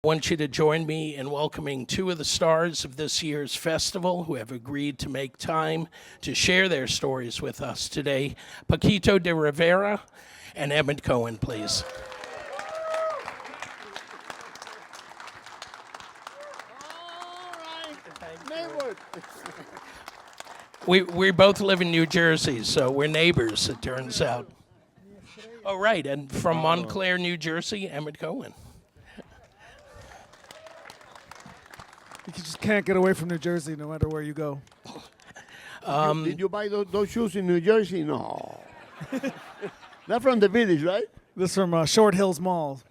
I want you to join me in welcoming two of the stars of this year's festival who have agreed to make time to share their stories with us today. Paquito de Rivera and Emmett Cohen, please. We both live in New Jersey, so we're neighbors, it turns out. Oh, right, and from Montclair, New Jersey, Emmett Cohen. You just can't get away from New Jersey no matter where you go. Did you buy those shoes in New Jersey? No. They're from the village, right? This is from Short Hills Mall.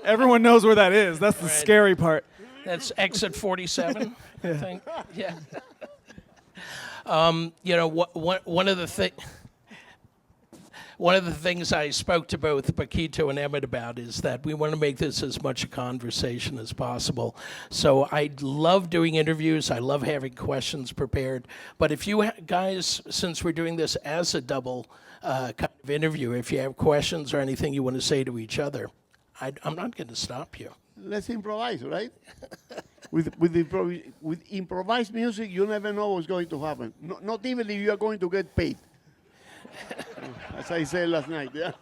Everyone knows where that is. That's the scary part. That's exit 47, I think. Yeah. One of the things I spoke to both Paquito and Emmett about is that we want to make this as much a conversation as possible. So I love doing interviews. I love having questions prepared. But if you guys, since we're doing this as a double kind of interview, if you have questions or anything you want to say to each other, I'm not going to stop you. Let's improvise, right? with improvised music, you never know what's going to happen. Not even if you are going to get paid. As I said last night, yeah.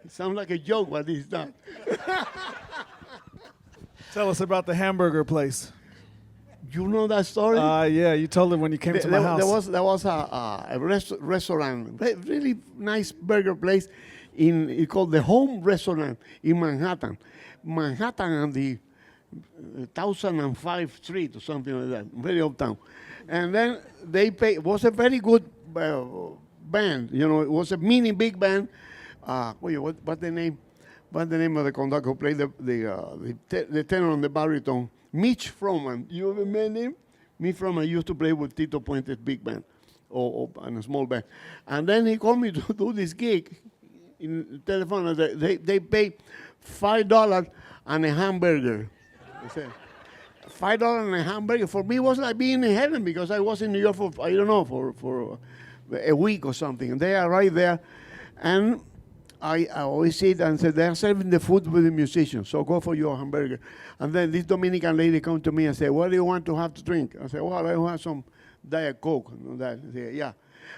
It sounds like a joke, but it's not. Tell us about the hamburger place. You know that story? Yeah, you told it when you came to my house. There was a restaurant, really nice burger place, it's called the Home Restaurant in Manhattan. Manhattan and the 1005th Street or something like that, very uptown. And then it was a very good band, you know, it was a mini big band. What's the name? What's the name of the conductor who played the tenor and the baritone? Mitch Froman. You ever met him? Mitch Froman used to play with Tito Puente's big band, and a small band. And then he called me to do this gig in the telephone. They paid $5 and a hamburger. I said, $5 and a hamburger for me was like being in heaven because I was in New York for for a week or something. And they are right there, and I always sit and said, they're serving the food with the musicians, so go for your hamburger. And then this Dominican lady come to me and say, what do you want to have to drink? I said, well, I want some Diet Coke. I said, yeah.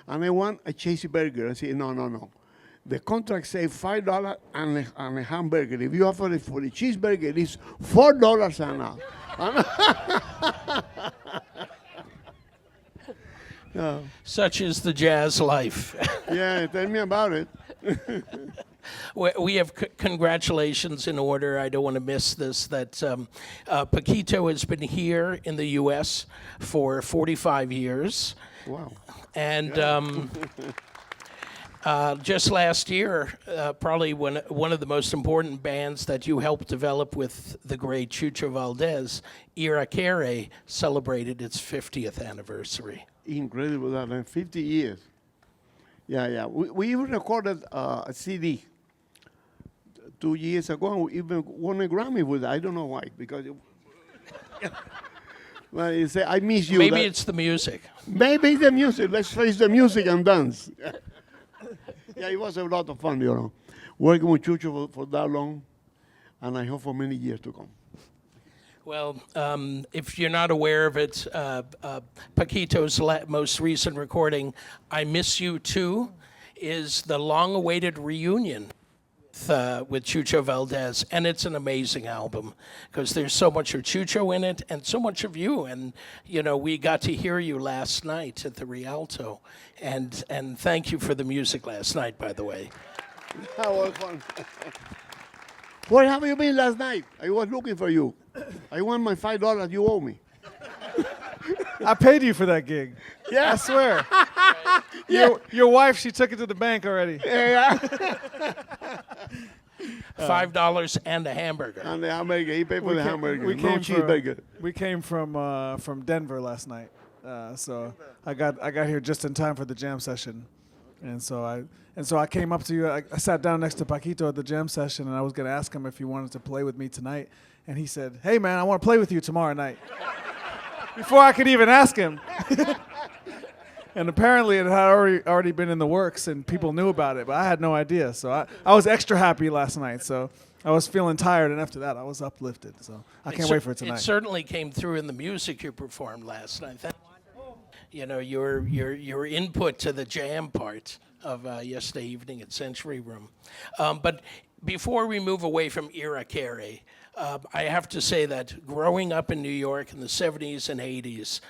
And I want a cheeseburger. I said, no. The contract says $5 and a hamburger. If you offer it for the cheeseburger, it's $4 an hour. No. Such is the jazz life. Yeah, tell me about it. We have congratulations in order. I don't want to miss this, that Paquito has been here in the U.S. for 45 years. Wow. And just last year, probably one of the most important bands that you helped develop with the great Chucho Valdez, Irakere, celebrated its 50th anniversary. Incredible, that 50 years. Yeah. We even recorded a CD 2 years ago, and we even won a Grammy with it. I don't know why, because well, you say, I miss you. Maybe it's the music. Maybe it's the music. Let's face the music and dance. Yeah, it was a lot of fun, you know, working with Chucho for that long, and I hope for many years to come. Well, if you're not aware of it, Paquito's most recent recording, I Miss You Too, is the long-awaited reunion with Chucho Valdez, and it's an amazing album because there's so much of Chucho in it and so much of you. And you know, we got to hear you last night at the Rialto, and thank you for the music last night, by the way. That was fun. Where have you been last night? I was looking for you. I want my $5 you owe me. I paid you for that gig. Yeah. I swear. Yeah. Your wife, she took it to the bank already. Yeah. $5 and a hamburger. And the hamburger, he paid for the hamburger. We No came cheeseburger. We came from Denver last night, so I got here just in time for the jam session, and so I came up to you. I sat down next to Paquito at the jam session, and I was gonna ask him if he wanted to play with me tonight, and he said, "Hey man, I want to play with you tomorrow night." Before I could even ask him. And apparently it had already been in the works and people knew about it, but I had no idea. So I was extra happy last night. So I was feeling tired, and after that I was uplifted. So I can't wait for it tonight. It certainly came through in the music you performed last night. You know, your input to the jam part of yesterday evening at Century Room. But before we move away from Irakere, I have to say that growing up in New York in the 70s and 80s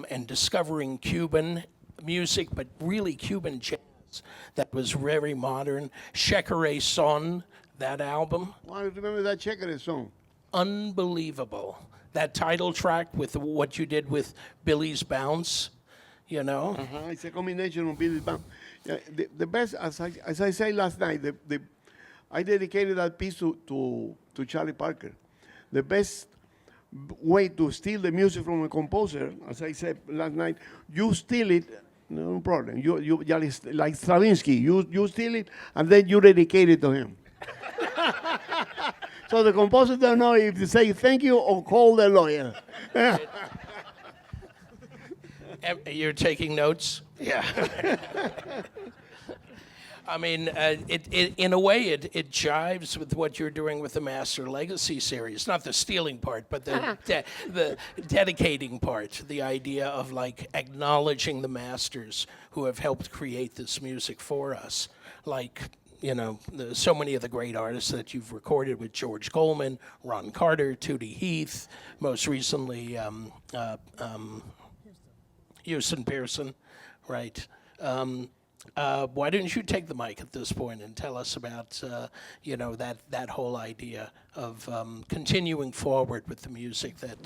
and discovering Cuban music, but really Cuban jazz that was very modern, Shekere Son, that album, I remember that Checker song. unbelievable. That title track with what you did with Billy's Bounce, you know? It's a combination of Billy Band. Yeah, the best, as I said last night, I dedicated that piece to Charlie Parker. The best way to steal the music from a composer, as I said last night, you steal it, no problem. You like Stravinsky, you steal it and then you dedicate it to him. So the composer don't know if to say thank you or call the lawyer. You're taking notes? Yeah. I mean, in a way, it jives with what you're doing with the Master Legacy series. Not the stealing part, but the dedicating part. The idea of like acknowledging the masters who have helped create this music for us. Like, you know, so many of the great artists that you've recorded with George Coleman, Ron Carter, Tootie Heath, most recently Houston Pearson, right? Why don't you take the mic at this point and tell us about, you know, that whole idea of continuing forward with the music that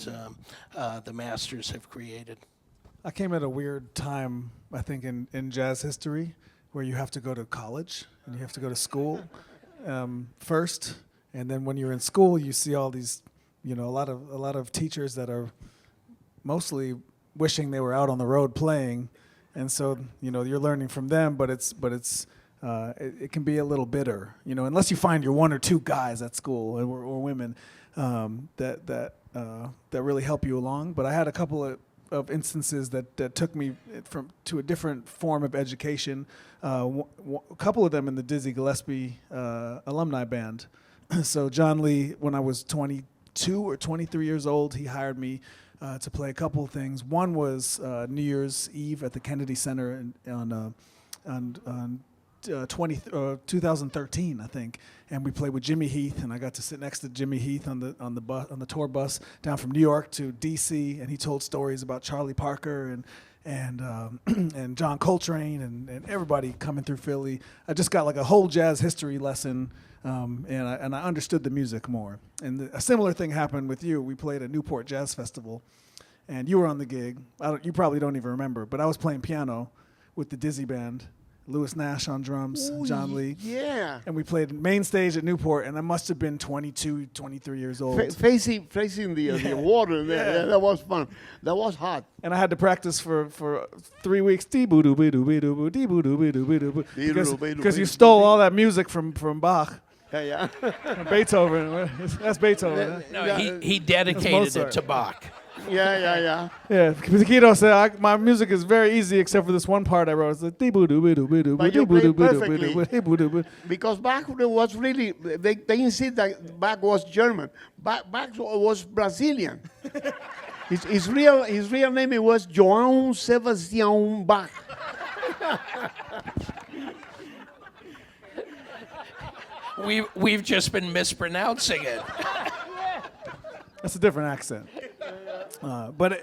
the masters have created? I came at a weird time, I think, in jazz history, where you have to go to college and you have to go to school first, and then when you're in school, you see all these, you know, a lot of teachers that are mostly wishing they were out on the road playing, and so you know you're learning from them, but it can be a little bitter, you know, unless you find your one or two guys at school or women that really help you along. But I had a couple of instances that took me to a different form of education. A couple of them in the Dizzy Gillespie alumni band. So John Lee, when I was 22 or 23 years old, he hired me to play a couple of things. One was New Year's Eve at the Kennedy Center on 2013, I think, and we played with Jimmy Heath, and I got to sit next to Jimmy Heath on the tour bus down from New York to D.C., and he told stories about Charlie Parker and John Coltrane and everybody coming through Philly. I just got like a whole jazz history lesson, and I understood the music more. And a similar thing happened with you. We played at Newport Jazz Festival, and you were on the gig. You probably don't even remember, but I was playing piano with the Dizzy Band. Lewis Nash on drums, Ooh, John Lee. Yeah. And we played main stage at Newport, and I must have been 22, 23 years old. Facing the water there. Yeah, that was fun. That was hot. And I had to practice for 3 weeks. Because you stole all that music from Bach. Yeah. Beethoven. That's Beethoven. No, he dedicated it to Bach. Yeah. Yeah, Paquito said, my music is very easy except for this one part I wrote. It's like, But you played perfectly. Because Bach was really, they insist that Bach was German. Bach was Brazilian. his real name was João Sebastião Bach. We've just been mispronouncing it. That's a different accent. But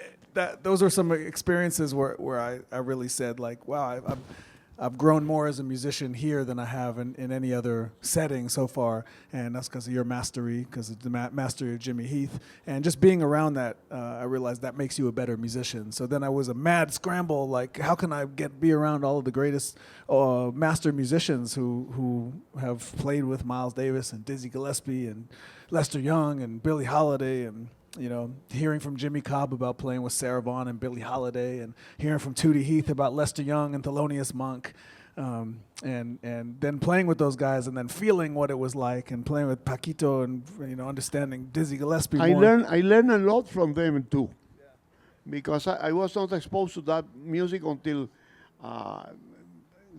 those are some experiences where I really said, like, wow, I've grown more as a musician here than I have in any other setting so far, and that's because of your mastery, because of the mastery of Jimmy Heath, and just being around that, I realized that makes you a better musician. So then I was a mad scramble, like, how can I be around all of the greatest master musicians who have played with Miles Davis and Dizzy Gillespie and Lester Young and Billie Holiday, and you know, hearing from Jimmy Cobb about playing with Sarah Vaughan and Billie Holiday, and hearing from Tootie Heath about Lester Young and Thelonious Monk, and then playing with those guys, and then feeling what it was like, and playing with Paquito, and you know, understanding Dizzy Gillespie more. I learned a lot from them too, because I was not exposed to that music until Uh,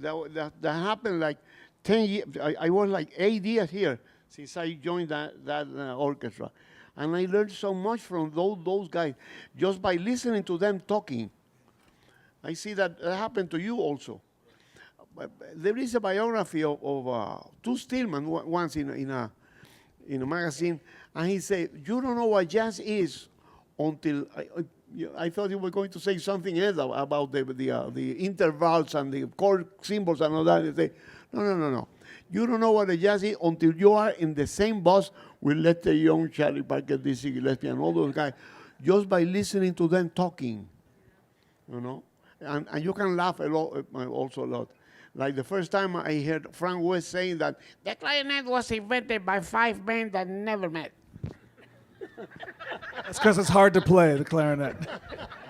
that happened like 10 years. I was like 8 years here since I joined that orchestra. And I learned so much from those guys just by listening to them talking. I see that happened to you also. But there is a biography of Tu Stillman once in a magazine, and he said, "You don't know what jazz is until." I thought you were going to say something else about the intervals and the chord symbols and all that. He said, no. You don't know what the jazz is until you are in the same bus with Lester Young, Charlie Parker, Dizzy Gillespie, and all those guys, just by listening to them talking, you know. And you can laugh a lot, also a lot. Like the first time I heard Frank West saying that the clarinet was invented by 5 men that never met. That's because it's hard to play the clarinet.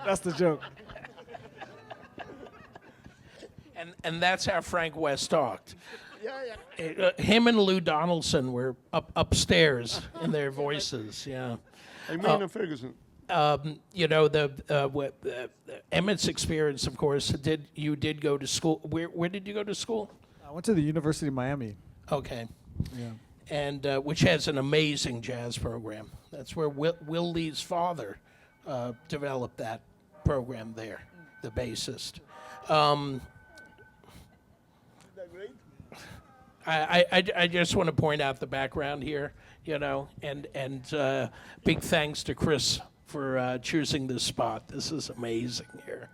That's the joke. And that's how Frank West talked. Yeah. Him and Lou Donaldson were upstairs in their voices. Yeah. I mean, Ferguson. You know, Emmett's experience, of course. You did go to school? Where did you go to school? I went to the University of Miami. Okay. Yeah. And which has an amazing jazz program. That's where Will Lee's father developed that program there, the bassist. I just want to point out the background here, you know, and big thanks to Chris for choosing this spot. This is amazing here.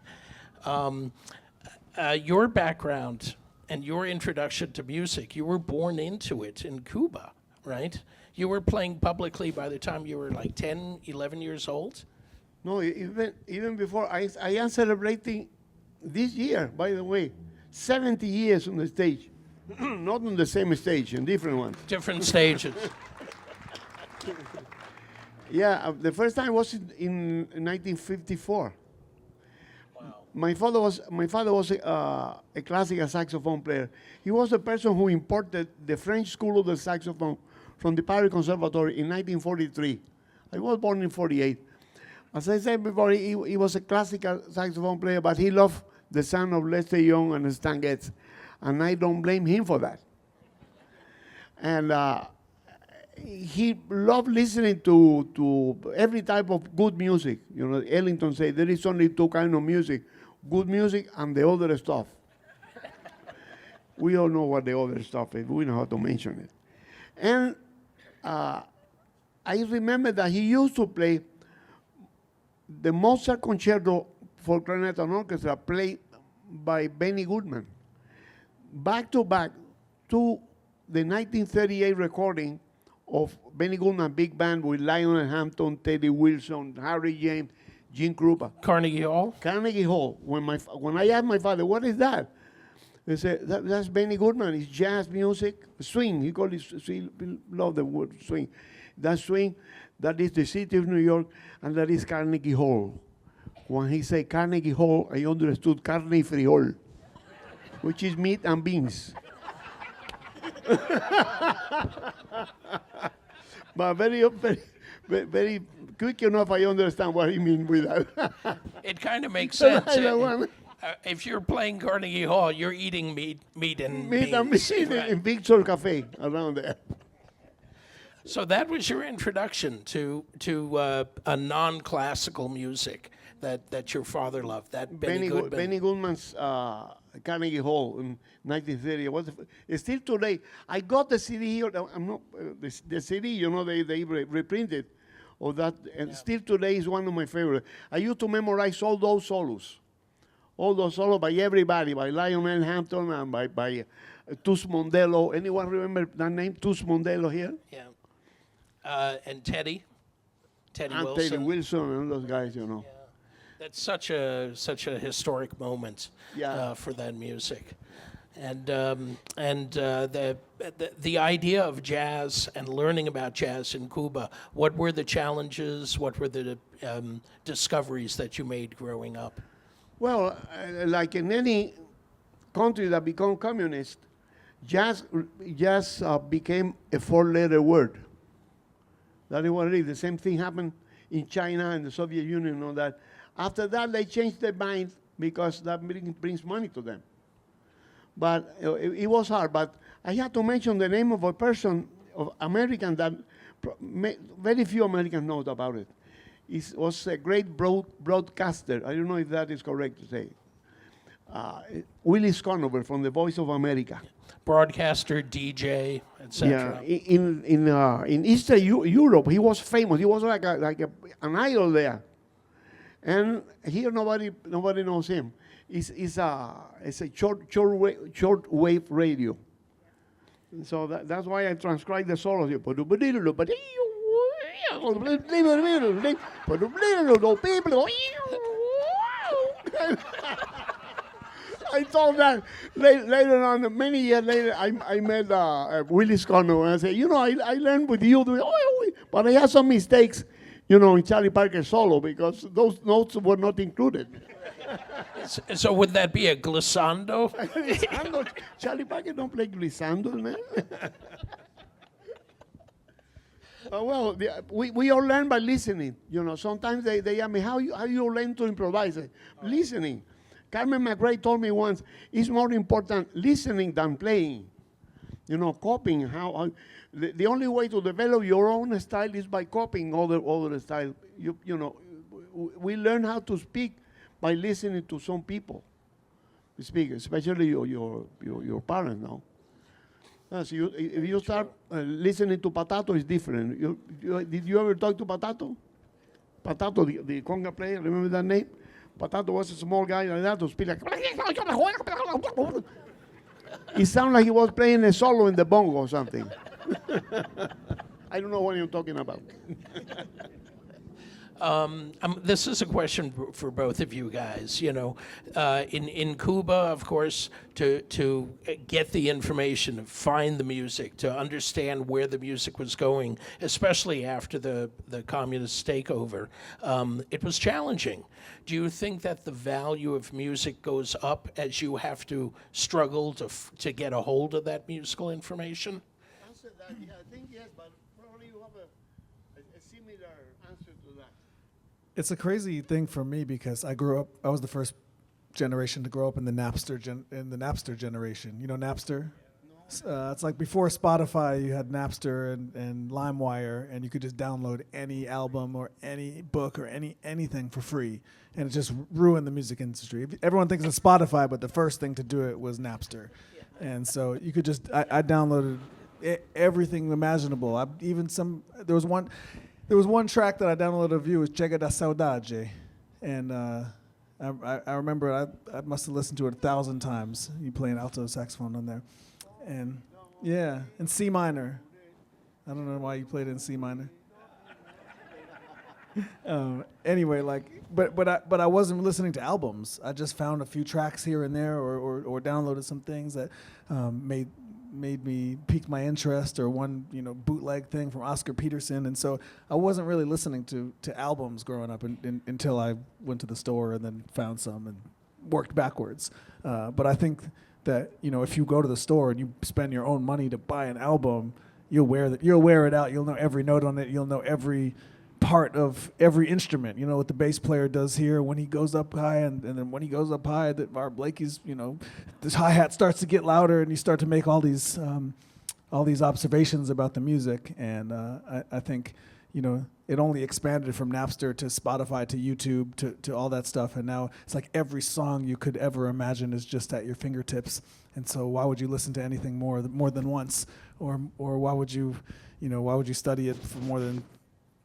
Your background and your introduction to music, you were born into it in Cuba, right? You were playing publicly by the time you were like 10, 11 years old? No, even before, I am celebrating this year, by the way, 70 years on the stage. Not on the same stage, in different ones. Different stages. Yeah, the first time was in 1954. Wow. My father was a classical saxophone player. He was the person who imported the French school of the saxophone from the Paris Conservatory in 1943. I was born in 48. As I said before, he was a classical saxophone player, but he loved the sound of Lester Young and Stan Getz, and I don't blame him for that. And he loved listening to every type of good music. You know, Ellington said there is only 2 kinds of music: good music and the other stuff. We all know what the other stuff is. We know how to mention it. And I remember that he used to play the Mozart Concerto for Clarinet and Orchestra, played by Benny Goodman, back to back to the 1938 recording of Benny Goodman Big Band with Lionel Hampton, Teddy Wilson, Harry James, Gene Krupa. Carnegie Hall? Carnegie Hall. When I asked my father, what is that? They said, that's Benny Goodman. It's jazz music, swing. He called it, he loved the word swing. That swing, that is the city of New York, and that is Carnegie Hall. When he said Carnegie Hall, I understood carne y frijol, which is meat and beans. But very quick enough, I understand what he means with that. It kind of makes sense. If you're playing Carnegie Hall, you're eating meat and beans. Right. In Big Sur Cafe around there. So that was your introduction to a non-classical music that your father loved. That Benny Goodman. Benny Goodman's Carnegie Hall in 1930. Still today, I got the CD here. I'm not the CD. You know, they reprinted of that, and still today is one of my favorites. I used to memorize all those solos by everybody, by Lionel Hampton and by Tus Mondello. Anyone remember that name, Tus Mondello here? Yeah. And Teddy Wilson. Teddy Wilson and those guys, you know. Yeah. That's such a historic moment for that music, and the idea of jazz and learning about jazz in Cuba. What were the challenges? What were the discoveries that you made growing up? Well, like in any country that become communist, jazz became a 4-letter word. That is what it is. The same thing happened in China and the Soviet Union and all that. After that, they changed their mind because that brings money to them. But it was hard. But I had to mention the name of a person, of American, that very few Americans know about it. He was a great broadcaster. I don't know if that is correct to say. Willie Conover from the Voice of America. Broadcaster, DJ, etc. Yeah, in Eastern Europe, he was famous. He was like an idol there. And here nobody knows him. It's a short wave radio. So that's why I transcribe the solos here. I told that later on, many years later, I met Willie Conover, and I said, I learned with you, but I had some mistakes, in Charlie Parker's solo because those notes were not included. So would that be a glissando? Glissando. Charlie Parker don't play glissando, man. Well, we all learn by listening. Sometimes they ask me, how you learn to improvise? Listening. Carmen McRae told me once, it's more important listening than playing. Copying. The only way to develop your own style is by copying other style. We learn how to speak by listening to some people speak, especially your parents now. So if you start listening to Patato, it's different. Did you ever talk to Patato? Patato, the conga player, remember that name? Patato was a small guy like that to speak like. It sounded like he was playing a solo in the bongo or something. I don't know what you're talking about. This is a question for both of you guys. In Cuba, of course, to get the information, to find the music, to understand where the music was going, especially after the communist takeover, it was challenging. Do you think that the value of music goes up as you have to struggle to get a hold of that musical information? Answer that, yeah, I think yes, but probably you have a similar answer to that. It's a crazy thing for me because I was the first generation to grow up in the Napster generation. You know Napster? It's like before Spotify, you had Napster and LimeWire, and you could just download any album or any book or anything for free, and it just ruined the music industry. Everyone thinks of Spotify, but the first thing to do it was Napster, and so you could just I downloaded everything imaginable. There was one track that I downloaded of you was Chega da Saudade, and I remember I must have listened to it 1,000 times. You playing alto saxophone on there. And yeah, in C minor. I don't know why you played it in C minor. Anyway, but I wasn't listening to albums. I just found a few tracks here and there, or downloaded some things that made me pique my interest, or one bootleg thing from Oscar Peterson, and so I wasn't really listening to albums growing up until I went to the store and then found some and worked backwards. But I think that if you go to the store and you spend your own money to buy an album, you'll wear it out. You'll know every note on it. You'll know every part of every instrument. You know what the bass player does here when he goes up high, and then when he goes up high, that Art Blakey's this hi-hat starts to get louder, and you start to make all these observations about the music. And I think it only expanded from Napster to Spotify to YouTube to all that stuff, and now it's like every song you could ever imagine is just at your fingertips. And so why would you listen to anything more than once, or why would you study it for more than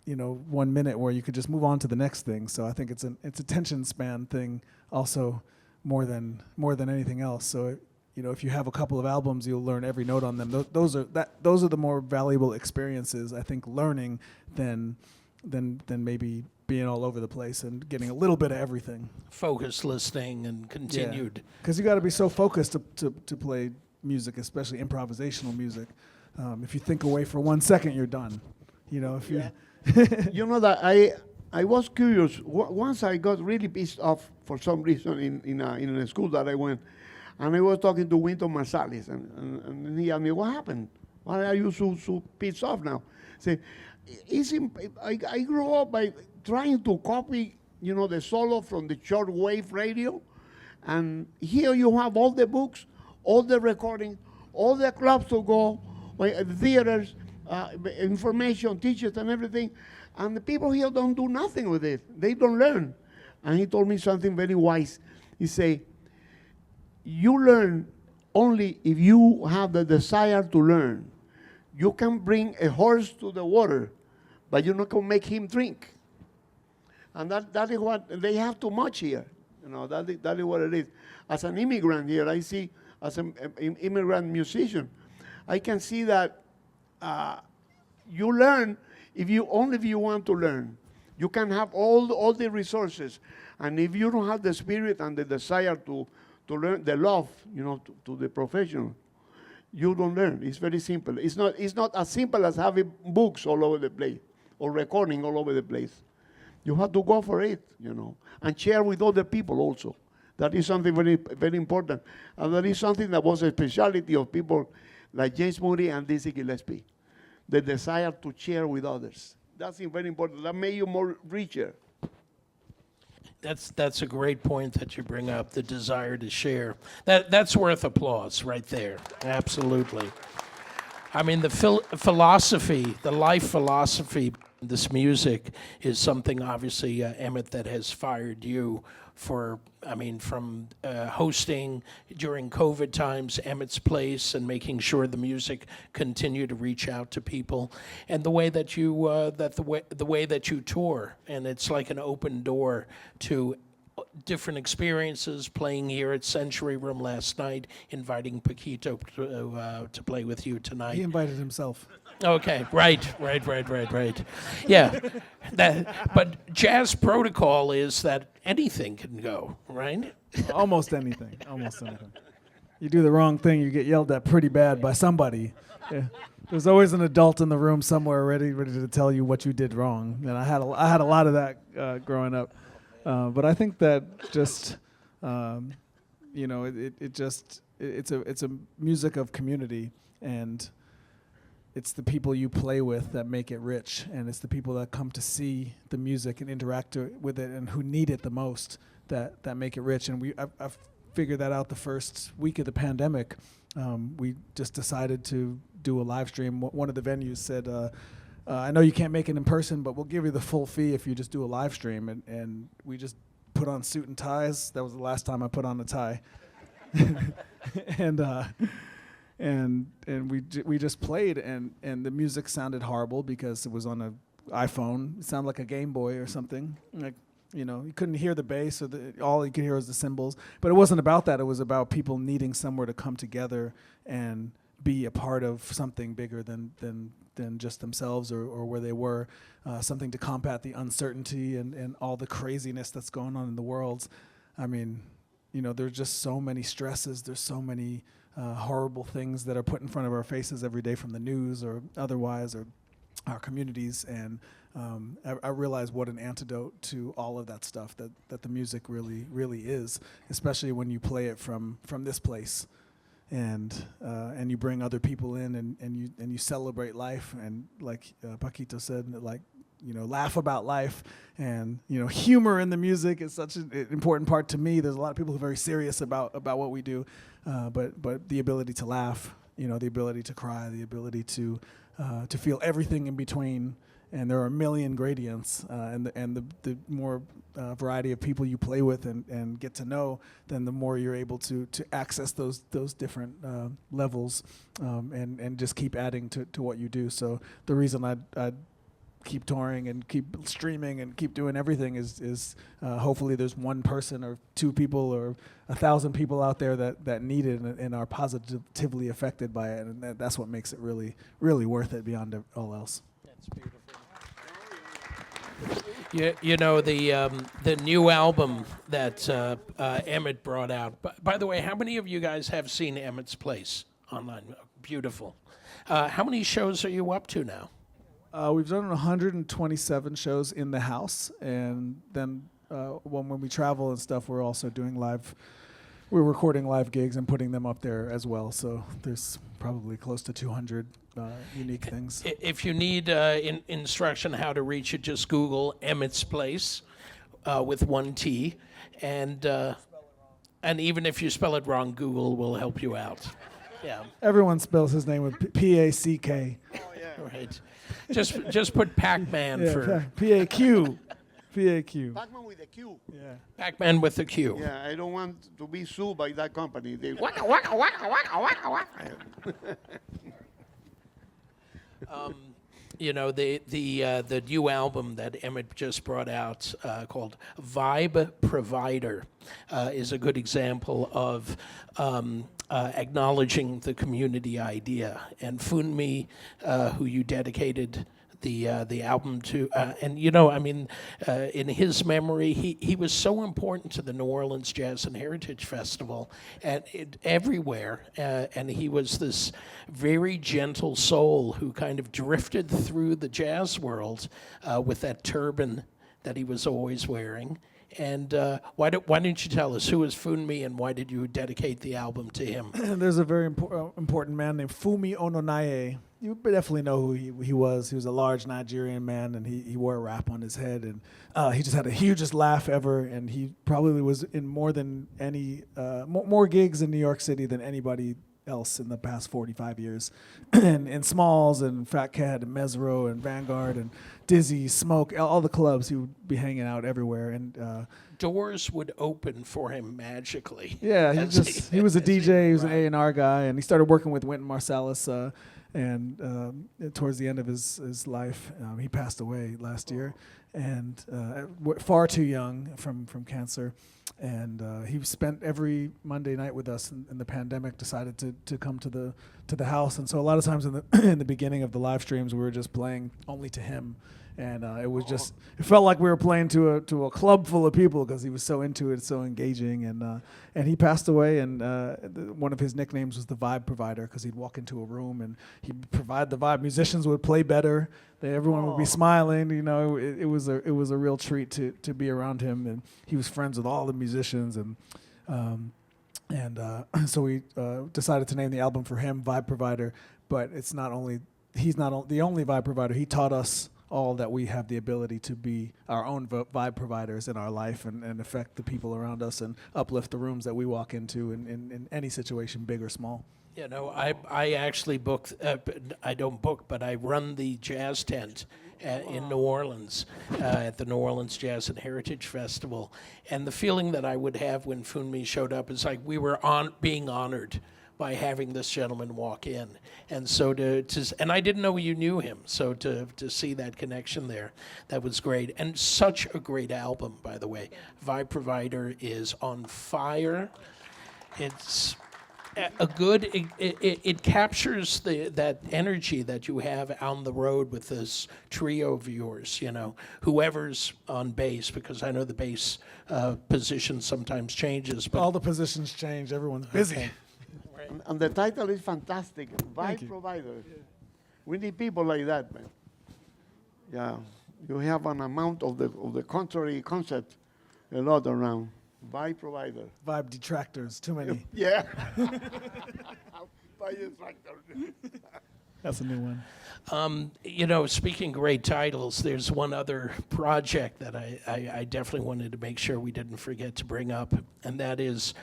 1 minute, where you could just move on to the next thing? So I think it's a attention span thing also more than anything else. So if you have a couple of albums, you'll learn every note on them. Those are the more valuable experiences, I think, learning than maybe being all over the place and getting a little bit of everything. Focused listening and continued. Because you got to be so focused to play music, especially improvisational music. If you think away for 1 second, you're done. If you. That I was curious. Once I got really pissed off for some reason in a school that I went. And I was talking to Winton Marsalis, and he asked me, what happened? Why are you so pissed off now? Say, I grew up by trying to copy, the solo from the shortwave radio, And here you have all the books, all the recordings, all the clubs to go, theaters, information, teachers, and everything. And the people here don't do nothing with it. They don't learn. And he told me something very wise. He said, you learn only if you have the desire to learn. You can bring a horse to the water, but you're not going to make him drink. And that is what, they have too much here. You know, that is what it is. As an immigrant here, I see, as an immigrant musician, I can see that you learn if you want to learn. You can have all the resources. And if you don't have the spirit and the desire to learn, the love, you know, to the profession, you don't learn. It's very simple. It's not as simple as having books all over the place or recording all over the place. You have to go for it, you know, and share with other people also. That is something very, very important. And that is something that was a specialty of people like James Moody and Dizzy Gillespie. The desire to share with others. That's very important. That made you more richer. That's a great point that you bring up, the desire to share. That's worth applause right there. Absolutely. I mean, the philosophy, the life philosophy, this music is something, obviously, Emmett, that has fired you for, I mean, from hosting during COVID times, Emmett's Place, and making sure the music continued to reach out to people, and the way that you the way that you tour, and it's like an open door to different experiences. Playing here at Century Room last night, inviting Paquito to play with you tonight. He invited himself. Okay, right. Yeah, but jazz protocol is that anything can go, right? Almost anything. You do the wrong thing, you get yelled at pretty bad by somebody. Yeah. There's always an adult in the room somewhere ready to tell you what you did wrong. And I had a lot of that growing up. But I think that just, you know, it's a music of community, and it's the people you play with that make it rich, and it's the people that come to see the music and interact with it and who need it the most that make it rich. And I figured that out the first week of the pandemic. We just decided to do a live stream. One of the venues said, I know you can't make it in person, but we'll give you the full fee if you just do a live stream. And we just put on suit and ties. That was the last time I put on a tie. And we just played, and the music sounded horrible because it was on an iPhone. It sounded like a Game Boy or something. Like, you know, you couldn't hear the bass, or all you could hear was the cymbals. But it wasn't about that. It was about people needing somewhere to come together and be a part of something bigger than just themselves or where they were, something to combat the uncertainty and all the craziness that's going on in the world. I mean, you know, there's just so many stresses. There's so many horrible things that are put in front of our faces every day from the news or otherwise, or our communities. And I realize what an antidote to all of that stuff that the music really, really is, especially when you play it from this place. And you bring other people in, and you celebrate life, and like Paquito said, like, you know, laugh about life, and, you know, humor in the music is such an important part to me. There's a lot of people who are very serious about what we do, but the ability to laugh, you know, the ability to cry, the ability to feel everything in between. And there are a million gradients, and the more variety of people you play with and get to know, then the more you're able to access those different levels, and just keep adding to what you do. So the reason I keep touring and keep streaming and keep doing everything is hopefully there's one person or two people or 1,000 people out there that need it and are positively affected by it, and that's what makes it really, really worth it beyond all else. That's beautiful. You know, the new album that Emmett brought out. By the way, how many of you guys have seen Emmett's Place online? Beautiful. How many shows are you up to now? We've done 127 shows in the house, and then when we travel and stuff, we're also doing live. We're recording live gigs and putting them up there as well. So there's probably close to 200 unique things. If you need instruction how to reach it, just Google Emmett's Place with one T, and And even if you spell it wrong, Google will help you out. Yeah, Everyone spells his name with P-A-C-K. right. Just put Pac-Man Yeah, for P-A-Q. P-A-Q. Pac-Man with a Q. Yeah. Pac-Man with a Q. Yeah, I don't want to be sued by that company. They waka waka waka waka waka waka. You know, the new album that Emmett just brought out called Vibe Provider is a good example of acknowledging the community idea. And Funmi, who you dedicated the album to, and you know, I mean, in his memory, he was so important to the New Orleans Jazz and Heritage Festival and everywhere, and he was this very gentle soul who kind of drifted through the jazz world with that turban that he was always wearing. And why don't you tell us who is Funmi and why did you dedicate the album to him? There's a very important man named Fumi Ononaye. You definitely know who he was. He was a large Nigerian man, and he wore a wrap on his head, and he just had the hugest laugh ever. And he probably was in more than any more gigs in New York City than anybody else in the past 45 years. And in Smalls and Fat Cat and Mesro and Vanguard and Dizzy, Smoke, all the clubs, he would be hanging out everywhere. And Doors would open for him magically. yeah, he was a DJ, he was an right. A&R guy, and he started working with Wynton Marsalis. And towards the end of his life, he passed away last year, and far too young from cancer. And he spent every Monday night with us in the pandemic. Decided to come to the house, and so a lot of times in the in the beginning of the live streams, we were just playing only to him. And it felt like we were playing to a club full of people because he was so into it, so engaging. And he passed away, and one of his nicknames was the Vibe Provider because he'd walk into a room and he'd provide the vibe. Musicians would play better. Everyone would be smiling. You know, it was a real treat to be around him. And he was friends with all the musicians, and so we decided to name the album for him, Vibe Provider. But he's not the only vibe provider. He taught us all that we have the ability to be our own vibe providers in our life and affect the people around us and uplift the rooms that we walk into in any situation, big or small. You know, I actually book, I don't book, but I run the jazz tent in New Orleans at the New Orleans Jazz and Heritage Festival. And the feeling that I would have when Funmi showed up is like we were being honored by having this gentleman walk in. And so and I didn't know you knew him, so to see that connection there, that was great. And such a great album, by the way. Vibe Provider is on fire. It's it captures that energy that you have on the road with this trio of yours, you know, whoever's on bass, because I know the bass position sometimes changes. But All the positions change, everyone's busy. Okay. And the title is fantastic. Thank Vibe you. Provider. We need people like that, man. Yeah, you have an amount of the contrary concept a lot around. Vibe Provider. Vibe detractors, too many. Yeah. Vibe Detractor. That's a new one. You know, speaking great titles, there's one other project that I definitely wanted to make sure we didn't forget to bring up, and that is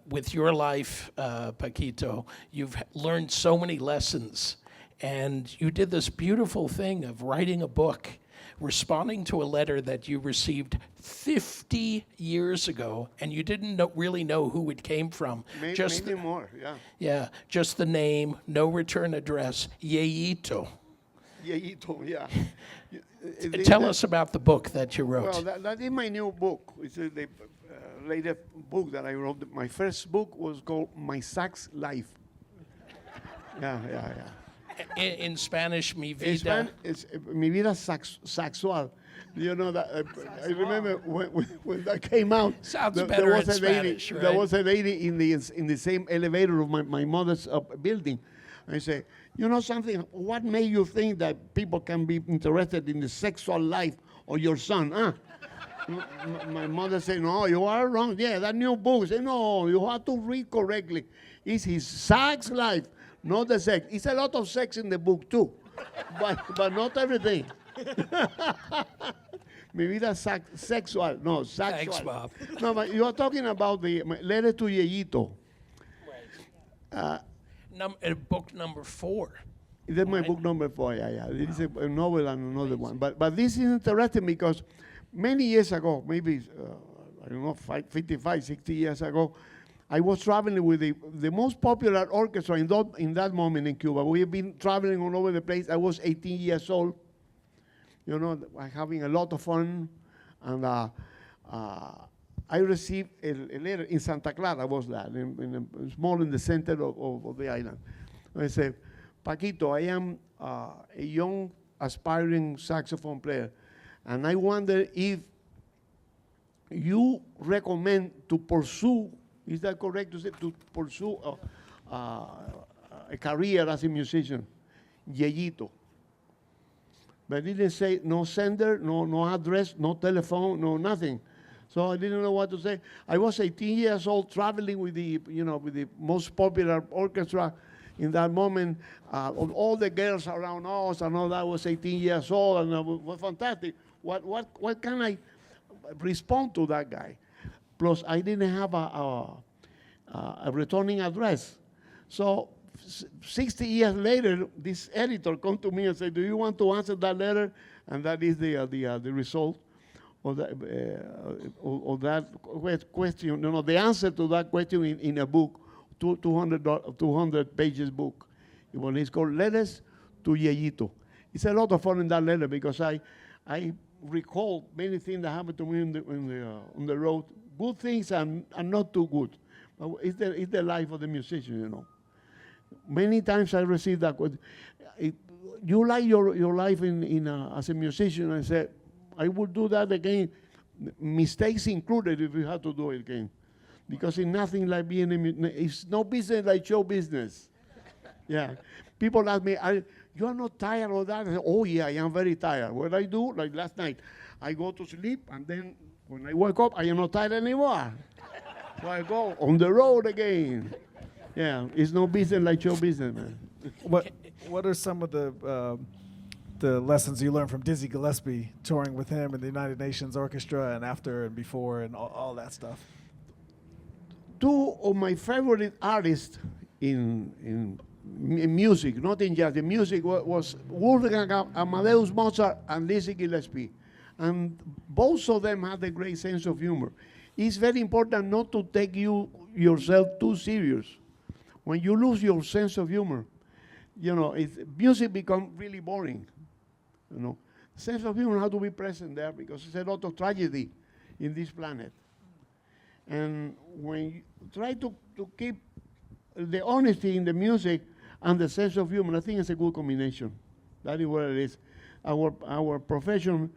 with your life, Paquito, you've learned so many lessons, and you did this beautiful thing of writing a book, responding to a letter that you received 50 years ago, and you didn't really know who it came from. Maybe more, yeah. Yeah, just the name, no return address, Yeito. Yeah. Tell us about the book that you wrote. Well, that is my new book. It's the latest book that I wrote. My first book was called My Sax Life. Yeah. In Spanish, Mi In Vida. It's Mi Vida Sexual. You know that I remember when that came out. Sounds there better was in a lady, Spanish, There right? was a lady in the same elevator of my mother's building. I said, you know something? What made you think that people can be interested in the sexual life of your son? Huh? My mother said, no, you are wrong. Yeah, that new book. I said, no, you have to read correctly. It's his sex life, not the sex. It's a lot of sex in the book too, but not everything. Mi vida sexual. No, sexual. Thanks, Bob. No, but you're talking about the letter to Yeyito. Book number 4. That's my book number 4. Yeah. This is a novel and another one. But this is interesting because many years ago, maybe, I don't know, 55, 60 years ago, I was traveling with the most popular orchestra in that moment in Cuba. We have been traveling all over the place. I was 18 years old, having a lot of fun. And I received a letter in Santa Clara, was that, small in the center of the island. I said, Paquito, I am a young aspiring saxophone player, and I wonder if you recommend to pursue, is that correct to say, to pursue a career as a musician, Yeyito. But it didn't say no sender, no address, no telephone, no nothing. So I didn't know what to say. I was 18 years old, traveling with the most popular orchestra in that moment. All the girls around us and all that. I was 18 years old, and it was fantastic. What can I respond to that guy? Plus, I didn't have a returning address. So 60 years later, this editor come to me and said, do you want to answer that letter? And that is the result of that question. The answer to that question in a book, 200 pages book. It's called Letters to Yeyito. It's a lot of fun in that letter because I recall many things that happened to me on the road. Good things and not too good. It's the life of the musician, Many times I received that question. You like your life as a musician? I said, I would do that again, mistakes included if you have to do it again. Because it's nothing like being it's no business like show business. Yeah. People ask me, you are not tired of that? I say, oh yeah, I am very tired. What I do, like last night, I go to sleep and then when I wake up, I am not tired anymore. So I go on the road again. Yeah, it's no business like show business, man. What are some of the lessons you learned from Dizzy Gillespie touring with him in the United Nations Orchestra and after and before and all that stuff? Two of my favorite artists in music, not in jazz, the music was Wolfgang Amadeus Mozart and Dizzy Gillespie. And both of them had a great sense of humor. It's very important not to take yourself too serious. When you lose your sense of humor, music becomes really boring. Sense of humor has to be present there because there's a lot of tragedy in this planet. And when you try to keep the honesty in the music and the sense of humor, I think it's a good combination. That is what it is. Our profession,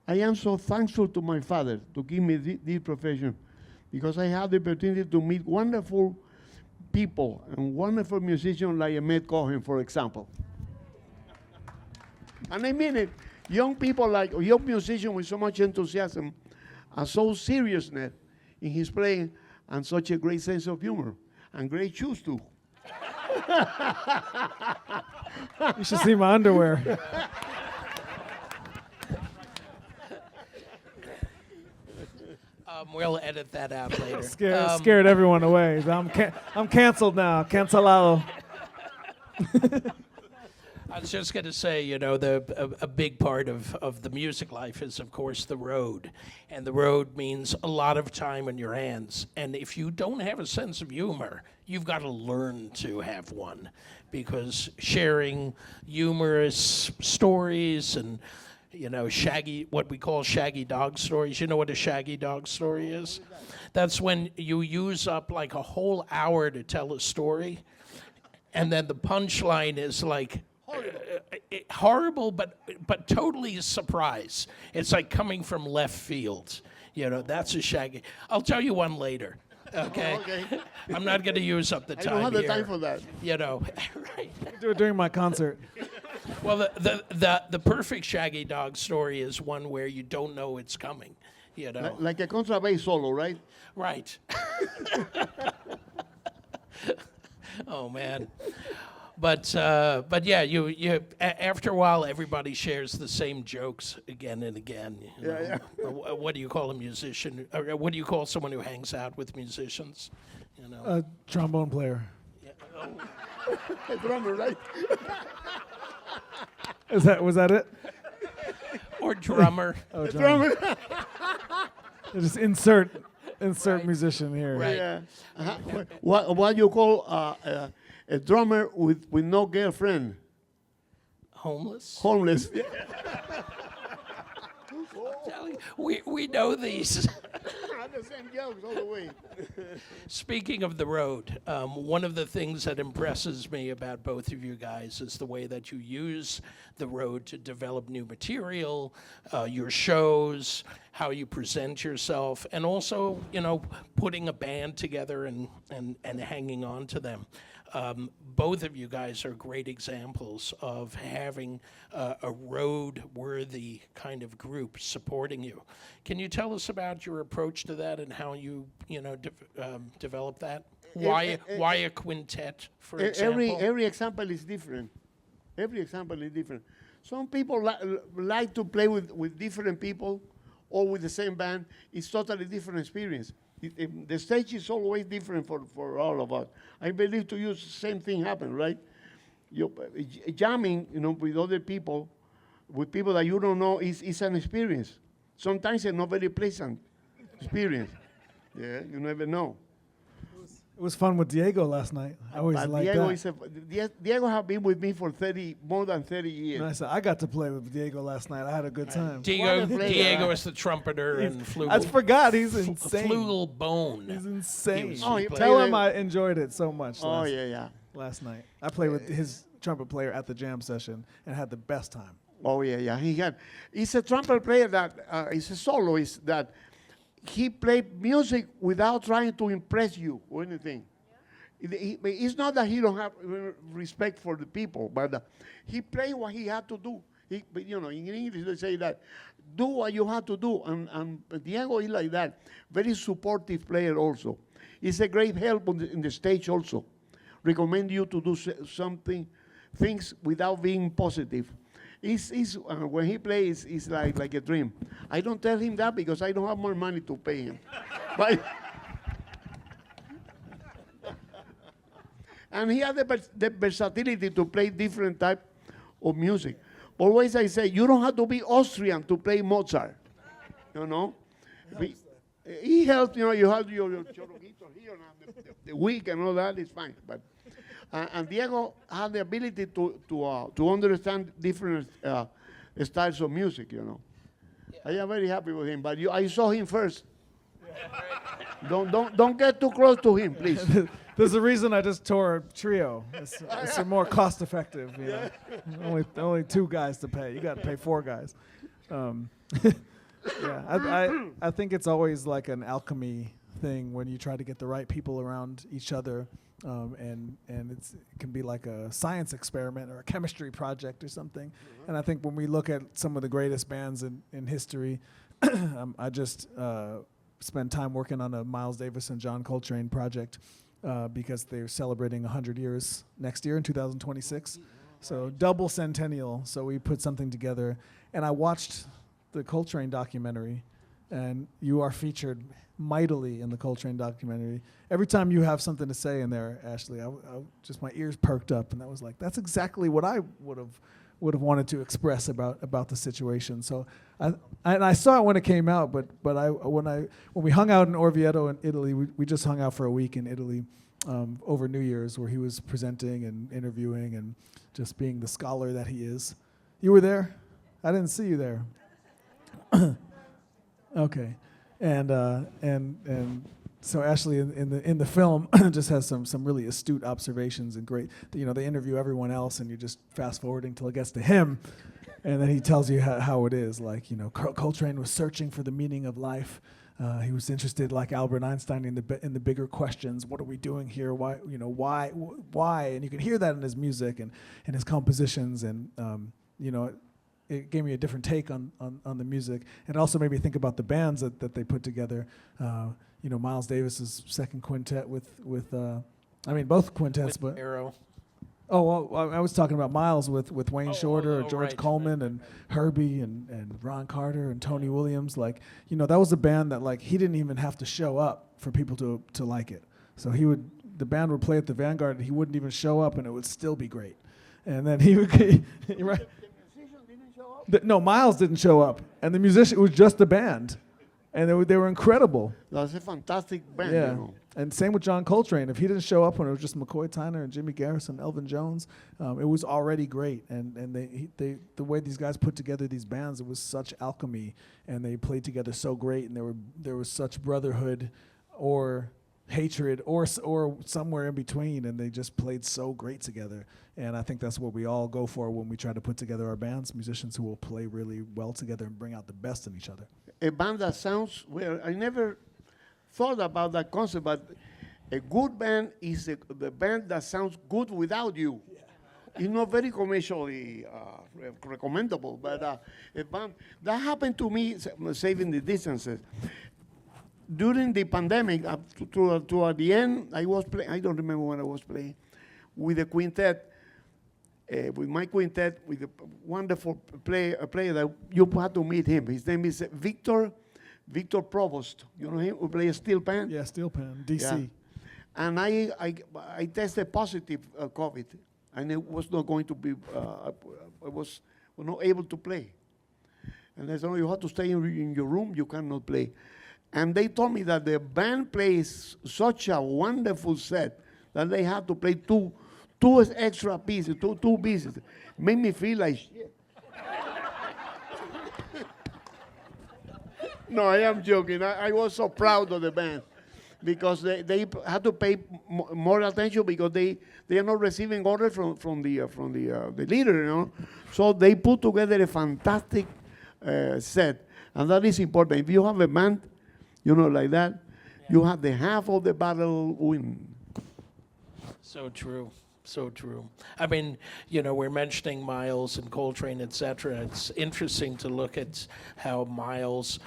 I am so thankful to my father to give me this profession because I had the opportunity to meet wonderful people and wonderful musicians like Ahmed Cohen, for example. And I mean it. Young people young musicians with so much enthusiasm and so seriousness in his playing and such a great sense of humor and great shoes too. You should see my underwear. We'll edit that out later. Scared everyone away. I'm canceled now. Cancelado. I was just going to say, a big part of the music life is, of course, the road. And the road means a lot of time on your hands. And if you don't have a sense of humor, you've got to learn to have one. Because sharing humorous stories and, what we call shaggy dog stories. You know what a shaggy dog story is? That's when you use up like a whole hour to tell a story. And then the punchline is like, horrible, but totally a surprise. It's like coming from left field. That's a shaggy. I'll tell you one later. Okay. Okay. I'm not going to use up the time. I don't have the here. time for that. Right. Do it during my concert. Well, the perfect shaggy dog story is one where you don't know it's coming. Like a contrabass solo, right? Right. Oh man. But yeah, after a while, everybody shares the same jokes again and again. You know? Yeah, What do you call a musician? Or what do you call someone who hangs out with musicians? You know. A trombone player. A drummer, right? Was that it? Or drummer. Oh, Drummer. Just insert Right. musician here. Right. Yeah. What you call a drummer with no girlfriend? Homeless. Homeless. We know these. The same jokes all the way. Speaking of the road, one of the things that impresses me about both of you guys is the way that you use the road to develop new material, your shows, how you present yourself, and also, putting a band together and hanging on to them. Both of you guys are great examples of having a road-worthy kind of group supporting you. Can you tell us about your approach to that and how you, develop that? Why a quintet, for example? Every example is different. Every example is different. Some people like to play with different people or with the same band. It's totally different experience. The stage is always different for all of us. I believe to you, the same thing happen, right? Jamming, with other people, with people that you don't know, is an experience. Sometimes it's not very pleasant experience. Yeah, you never know. It was fun with Diego last night. I always But like that. Diego have been with me for more than 30 years. And I said, I got to play with Diego last night. I had a good time. Diego is the trumpeter and flugel. I forgot. He's insane. Flugel bone. He's insane. was- Oh, he Tell played him it. I enjoyed it so much Oh, yeah. last night. I played with his trumpet player at the jam session and had the best time. Oh, yeah. He's a trumpet player that is a soloist that he played music without trying to impress you or anything. It's not that he don't have respect for the people, but he played what he had to do. In English they say that, do what you have to do. And Diego is like that. Very supportive player also. He's a great help in the stage also. Recommend you to do things without being positive. When he plays, it's like a dream. I don't tell him that because I don't have more money to pay him. But and he has the versatility to play different type of music. Always I say, you don't have to be Austrian to play Mozart. He helps, you have your choroguito here, and the wick and all that is fine. But and Diego had the ability to understand different styles of music, I am very happy with him, but I saw him first. Don't get too close to him, please. There's a reason I just tore a trio. It's more cost effective. Only 2 guys to pay. You got to pay 4 guys. I think it's always like an alchemy thing when you try to get the right people around each other, and it can be like a science experiment or a chemistry project or something. And I think when we look at some of the greatest bands in history, I just spent time working on a Miles Davis and John Coltrane project because they're celebrating 100 years next year in 2026. So double centennial. So we put something together, and I watched the Coltrane documentary, and you are featured mightily in the Coltrane documentary. Every time you have something to say in there, Ashley, I just my ears perked up, and that was like, that's exactly what I would have wanted to express about the situation. So I saw it when it came out, but when we hung out in Orvieto in Italy, we just hung out for a week in Italy over New Year's, where he was presenting and interviewing and just being the scholar that he is. You were there? I didn't see you there. Okay, and so Ashley in the film just has some really astute observations and great. They interview everyone else, and you're just fast forwarding till it gets to him, and then he tells you how it is. Like, Coltrane was searching for the meaning of life. He was interested, like Albert Einstein, in the bigger questions. What are we doing here? Why? Why? And you can hear that in his music and his compositions, and it gave me a different take on the music, and also made me think about the bands that they put together. Miles Davis's second quintet with both quintets, With but Arrow. Oh, well, I was talking about Miles with Wayne Shorter, or George right, Coleman, and Herbie, and Ron Carter, and Tony Williams. Like, that was a band that, like, he didn't even have to show up for people to like it. So the band would play at the Vanguard, and he wouldn't even show up, and it would still be great. And then he would, right? No, Miles didn't show up, and the musician, it was just the band, and they were incredible. That's a fantastic band. Yeah. And same with John Coltrane. If he didn't show up when it was just McCoy Tyner and Jimmy Garrison, Elvin Jones, it was already great. And the way these guys put together these bands, it was such alchemy, and they played together so great, and there was such brotherhood or hatred or somewhere in between, and they just played so great together. And I think that's what we all go for when we try to put together our bands, musicians who will play really well together and bring out the best in each other. A band that sounds well. I never thought about that concept, but a good band is the band that sounds good without you. Yeah. It's not very commercially recommendable, but a band that happened to me, saving the distances. During the pandemic, up to the end, I was playing. I don't remember when I was playing with a quintet. With my quintet, with a wonderful player that you had to meet him. His name is Victor Provost. You know him, who plays steel pan? Yeah, steel pan, DC. Yeah. And I tested positive COVID, and it was not going to be, I was not able to play. And they said, you have to stay in your room, you cannot play. And they told me that the band plays such a wonderful set that they had to play two extra pieces, two pieces. Made me feel like shit. No, I am joking. I was so proud of the band because they had to pay more attention because they are not receiving orders from the leader, So they put together a fantastic set, and that is important. If you have a band, like that, you have the half of the battle win. So true. So true. I mean, we're mentioning Miles and Coltrane, et cetera. It's interesting to look at how Miles,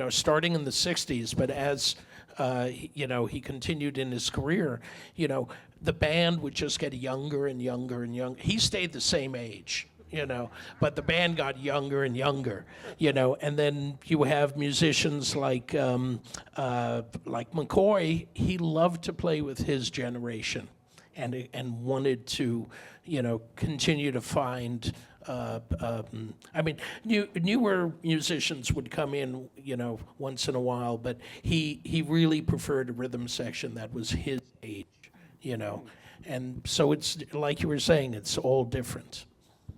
starting in the 60s, but as, he continued in his career, the band would just get younger and younger and younger. He stayed the same age, but the band got younger and younger, and then you have musicians like McCoy. He loved to play with his generation. And wanted to, continue to find. Newer musicians would come in, once in a while, but he really preferred a rhythm section that was his age, and so it's like you were saying, it's all different.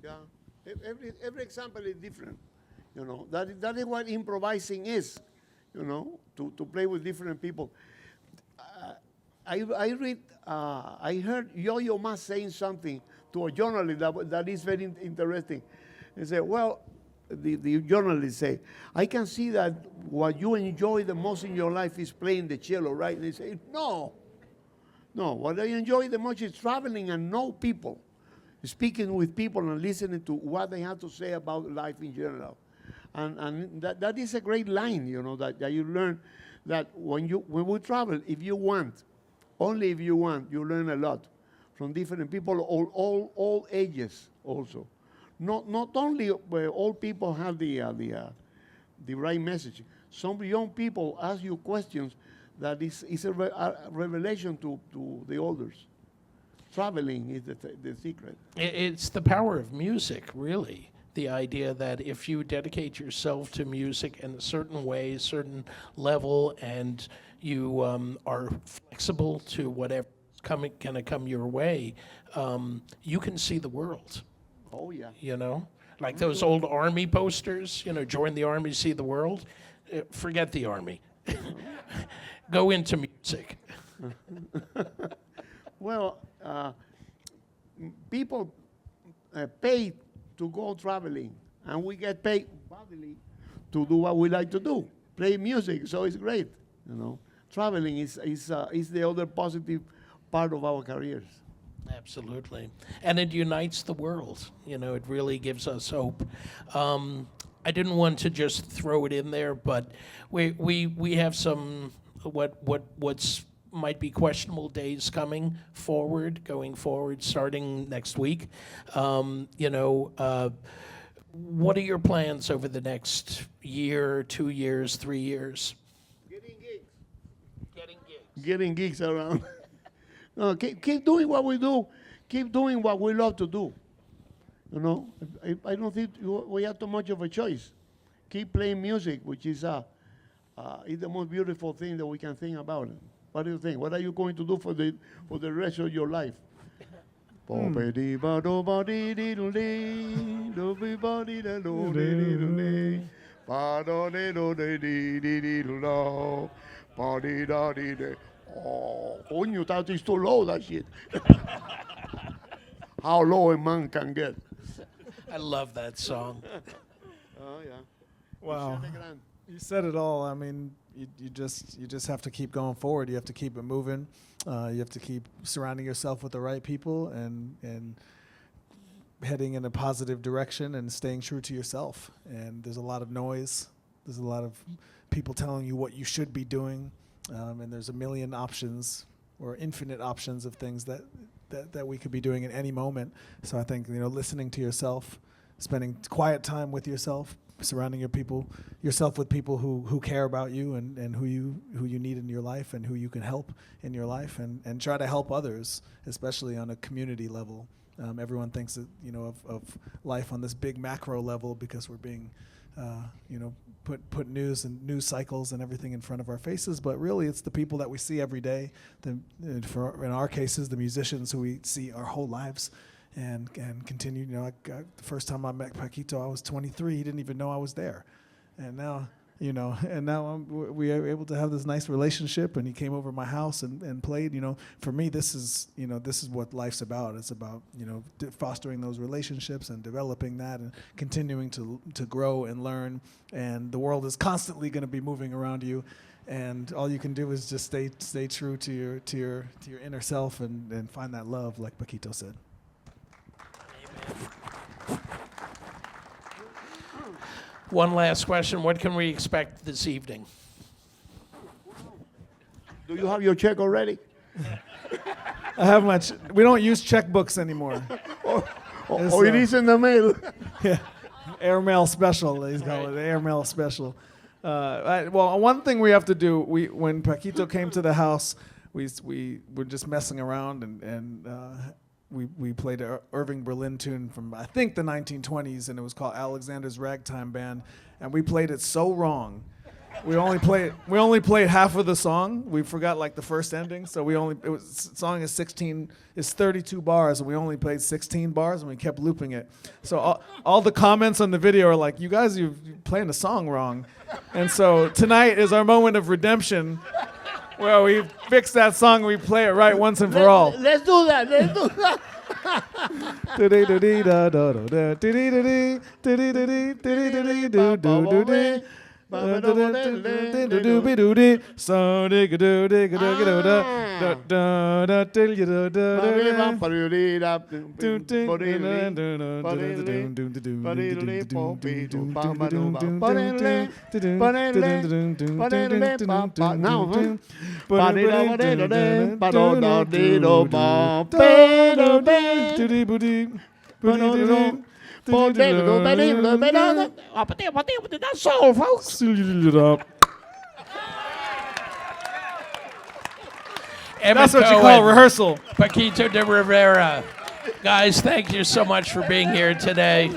Yeah, every example is different, That is what improvising is, to play with different people. I heard Yo-Yo Ma saying something to a journalist that is very interesting. He said, well, the journalist said, I can see that what you enjoy the most in your life is playing the cello, right? And he said, no, what I enjoy the most is traveling and know people, speaking with people and listening to what they have to say about life in general. And that is a great line, that you learn that when we travel, only if you want, you learn a lot from different people, all ages also. Not only all people have the right message. Some young people ask you questions that is a revelation to the others. Traveling is the secret. It's the power of music, really. The idea that if you dedicate yourself to music in a certain way, a certain level, and you are flexible to whatever's gonna come your way, you can see the world. Oh yeah. Like those old army posters. Join the army, see the world. Forget the army. Go into music. Well, people pay to go traveling, and we get paid badly to do what we like to do, play music. So it's great, Traveling is the other positive part of our careers. Absolutely, and it unites the world. It really gives us hope. I didn't want to just throw it in there, but we have some what's might be questionable days going forward, starting next week. What are your plans over the next year, 2 years, 3 years? Getting gigs around. No, keep doing what we do. Keep doing what we love to do. I don't think we have too much of a choice. Keep playing music, which is the most beautiful thing that we can think about. What do you think? What are you going to do for the rest of your life? Oh, coño, that is too low, that shit. How low a man can get. I love that song. Oh, yeah. Wow. You said it all. I mean, you just have to keep going forward. You have to keep it moving. You have to keep surrounding yourself with the right people and heading in a positive direction and staying true to yourself. And there's a lot of noise. There's a lot of people telling you what you should be doing. And there's a million options or infinite options of things that we could be doing at any moment. So I think, listening to yourself, spending quiet time with yourself, surrounding yourself with people who care about you and who you need in your life and who you can help in your life and try to help others, especially on a community level. Everyone thinks that, of life on this big macro level because we're being, put news and news cycles and everything in front of our faces, but really it's the people that we see every day. In our cases, the musicians who we see our whole lives. And continue. The first time I met Paquito, I was 23. He didn't even know I was there, and now, we are able to have this nice relationship. And he came over my house and played. For me, this is what life's about. It's about fostering those relationships and developing that and continuing to grow and learn. And the world is constantly going to be moving around you. And all you can do is just stay true to your inner self and find that love, like Paquito said. One last question. What can we expect this evening? Do you have your check already? I have we don't use checkbooks anymore. Or it is in the mail. Yeah, airmail special. They call it airmail special. Well, one thing we have to do, when Paquito came to the house, we were just messing around and we played an Irving Berlin tune from, I think, the 1920s, and it was called Alexander's Ragtime Band, and we played it so wrong. We only played half of the song. We forgot the first ending, so the song is 32 bars, and we only played 16 bars, and we kept looping it. So all the comments on the video are like, "You guys, you're playing the song wrong," and so tonight is our moment of redemption. Well, we fix that song. We play it right once and for all. Let's do that. That's all, folks. That's what you call rehearsal. Paquito de Rivera. Guys, thank you so much for being here today.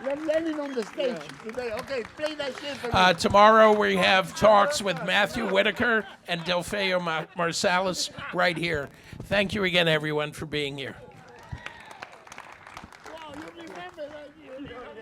Let's let it on the stage today. Okay, play that shit for me. Tomorrow we have talks with Matthew Whitaker and Delfeo Marsalis right here. Thank you again, everyone, for being here. Wow, you remember that.